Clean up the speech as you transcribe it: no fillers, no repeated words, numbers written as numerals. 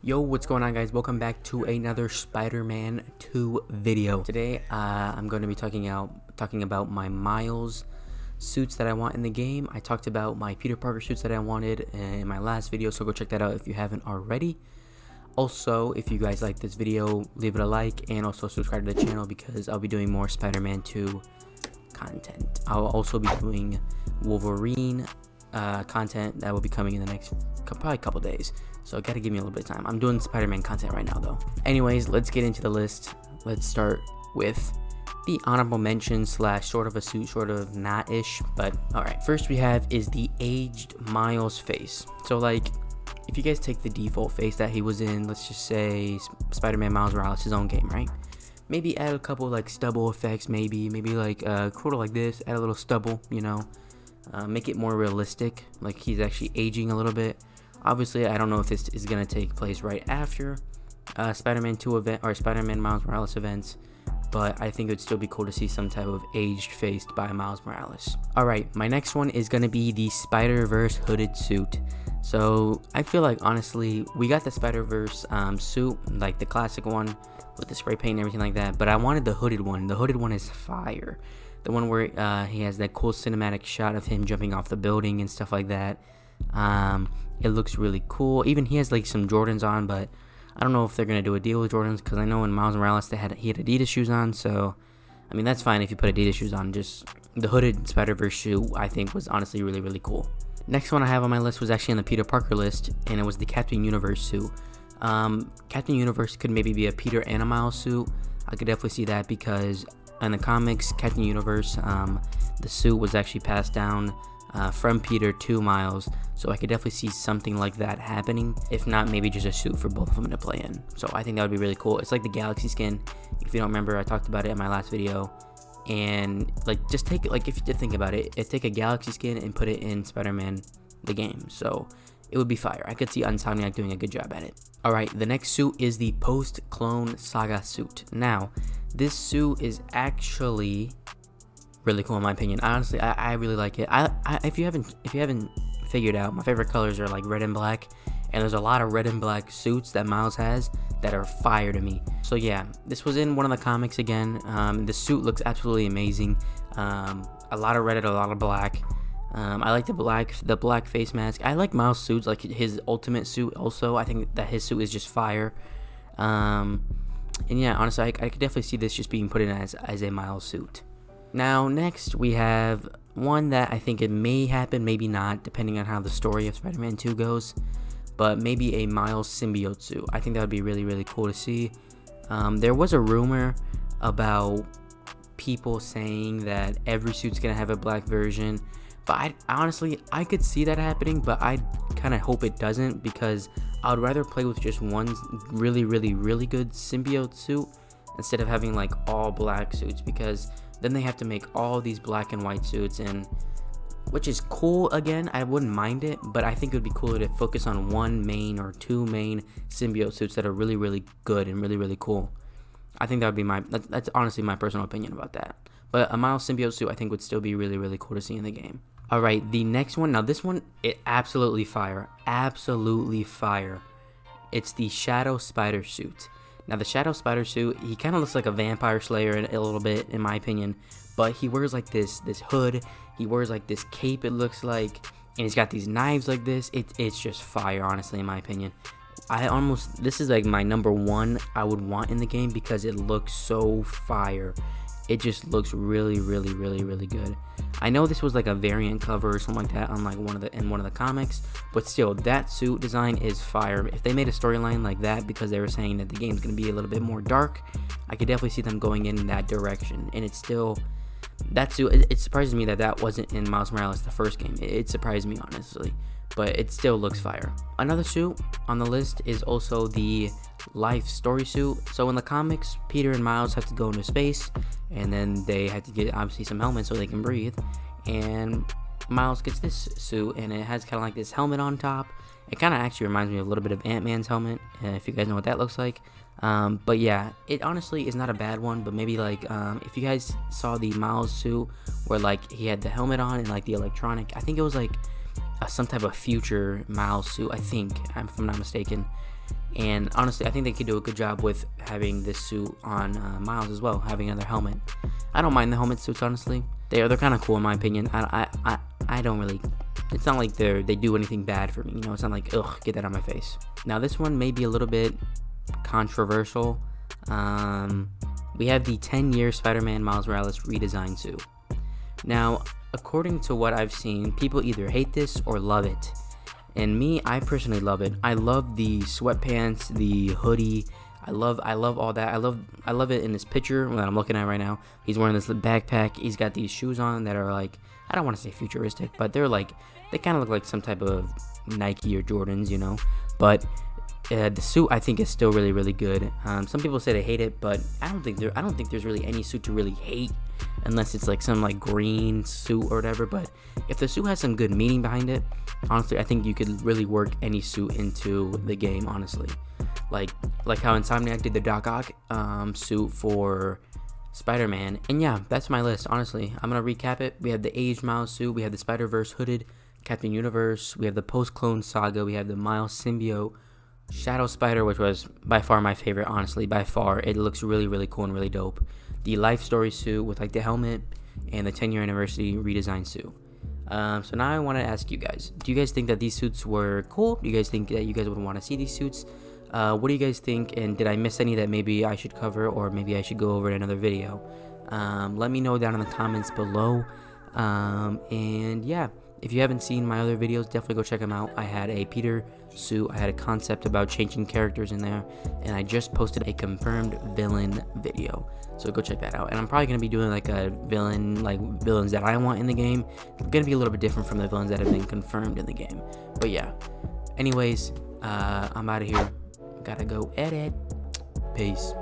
Yo, what's going on, guys? Welcome back to another Spider-Man 2 video. Today I'm going to be talking about my Miles suits that I want in the game. I talked about my Peter Parker suits that I wanted in my last video, so go check that out if you haven't already. Also, if you guys like this video, leave it a like and also subscribe to the channel because I'll be doing more Spider-Man 2 content. I'll also be doing Wolverine content that will be coming in the next probably couple days, so gotta give me a little bit of time. I'm doing Spider-Man content right now though. Anyways, let's get into the list. Let's start with the honorable mention slash sort of a suit, sort of not-ish, but all right. First we have is the aged Miles face. So like, if you guys take the default face that he was in, let's just say Spider-Man Miles Morales, his own game, right? Maybe add a couple like stubble effects, maybe like quarter like this, add a little stubble, you know, make it more realistic, like he's actually aging a little bit. Obviously, I don't know if this is going to take place right after Spider-Man 2 event or Spider-Man Miles Morales events, but I think it would still be cool to see some type of aged face by Miles Morales. Alright, my next one is going to be the Spider-Verse hooded suit. So, I feel like, honestly, we got the Spider-Verse suit, like the classic one with the spray paint and everything like that, but I wanted the hooded one. The hooded one is fire. The one where he has that cool cinematic shot of him jumping off the building and stuff like that. It looks really cool. Even he has like some Jordans on, but I don't know if they're gonna do a deal with Jordans, because I know in Miles Morales he had Adidas shoes on. So I mean, that's fine if you put Adidas shoes on. Just the hooded Spider-Verse shoe I think was honestly really cool. Next one I have on my list was actually on the Peter Parker list, and it was the Captain Universe suit. Captain Universe could maybe be a Peter and a Miles suit. I could definitely see that, because in the comics, Captain Universe, the suit was actually passed down from Peter to Miles, so I could definitely see something like that happening. If not, maybe just a suit for both of them to play in. So I think that would be really cool. It's like the Galaxy skin. If you don't remember, I talked about it in my last video. And like, just take it, like, if you did think about it, take a Galaxy skin and put it in Spider-Man the game. So it would be fire. I could see Insomniac doing a good job at it. Alright, the next suit is the post-Clone Saga suit. Now, this suit is actually really cool in my opinion. Honestly, I really like it. If you haven't figured out, my favorite colors are like red and black, and there's a lot of red and black suits that Miles has that are fire to me. So yeah, this was in one of the comics again. The suit looks absolutely amazing. A lot of red and a lot of black. I like the black face mask. I like Miles' suits, like his ultimate suit also. I think that his suit is just fire. And yeah, honestly, I could definitely see this just being put in as a Miles suit. Now, next we have one that I think it may happen, maybe not, depending on how the story of Spider-Man 2 goes, but maybe a Miles symbiote suit. I think that would be really cool to see. There was a rumor about people saying that every suit's gonna have a black version, but honestly, I could see that happening, but I kind of hope it doesn't, because I would rather play with just one really good symbiote suit instead of having like all black suits, because then they have to make all these black and white suits, and which is cool. Again, I wouldn't mind it, but I think it would be cooler to focus on one main or two main symbiote suits that are really good and really cool. I think that would be that's honestly my personal opinion about that. But a Miles symbiote suit I think would still be really cool to see in the game. Alright, the next one. Now this one, it absolutely fire. It's the Shadow Spider suit. Now the Shadow Spider suit, he kind of looks like a vampire slayer a little bit in my opinion, but he wears like this hood, he wears like this cape it looks like, and he's got these knives like this. It's just fire, honestly, in my opinion. This is like my number one I would want in the game, because it looks so fire. It just looks really good. I know this was like a variant cover or something like that on like one of the comics, but still, that suit design is fire. If they made a storyline like that, because they were saying that the game's gonna be a little bit more dark, I could definitely see them going in that direction. And it's still, that suit, it surprises me that wasn't in Miles Morales the first game. It surprised me, honestly, but it still looks fire. Another suit on the list is also the Life Story suit. So in the comics, Peter and Miles have to go into space, and then they had to get obviously some helmets so they can breathe, and Miles gets this suit, and it has kind of like this helmet on top. It kind of actually reminds me of a little bit of Ant-Man's helmet, if you guys know what that looks like. But yeah, it honestly is not a bad one, but maybe like if you guys saw the Miles suit where like he had the helmet on and like the electronic, I think it was like some type of future Miles suit, I think, if I'm not mistaken. And honestly, I think they could do a good job with having this suit on Miles as well, having another helmet. I don't mind the helmet suits, honestly. They're kind of cool in my opinion. I don't really. It's not like they do anything bad for me. You know, it's not like, ugh, get that on my face. Now this one may be a little bit controversial. We have the 10-year Spider-Man Miles Morales redesign suit. Now, according to what I've seen, people either hate this or love it. And me, I personally love it. I love the sweatpants, the hoodie. I love all that. I love it in this picture that I'm looking at right now. He's wearing this backpack. He's got these shoes on that are like, I don't want to say futuristic, but they kind of look like some type of Nike or Jordans, you know. But the suit I think is still really, really good. Some people say they hate it, but I don't think there's really any suit to really hate, unless it's like some like green suit or whatever. But if the suit has some good meaning behind it, honestly, I think you could really work any suit into the game. Honestly, like how Insomniac did the Doc Ock suit for Spider-Man. And yeah, that's my list. Honestly, I'm gonna recap it. We have the aged Miles suit. We have the Spider-Verse hooded Captain Universe. We have the post-clone saga. We have the Miles symbiote. Shadow Spider, which was by far my favorite, honestly, by far. It looks really, really cool and really dope. The Life Story suit with like the helmet, and the 10-year anniversary redesign suit. So now I want to ask you guys, do you guys think that these suits were cool? Do you guys think that you guys would want to see these suits? What do you guys think, and did I miss any that maybe I should cover, or maybe I should go over in another video? Let me know down in the comments below. And yeah, if you haven't seen my other videos, definitely go check them out. I had a Peter suit, I had a concept about changing characters in there, and I just posted a confirmed villain video, so go check that out. And I'm probably going to be doing like a villains that I want in the game. It's going to be a little bit different from the villains that have been confirmed in the game. But yeah, anyways, I'm out of here. Gotta go edit. Peace.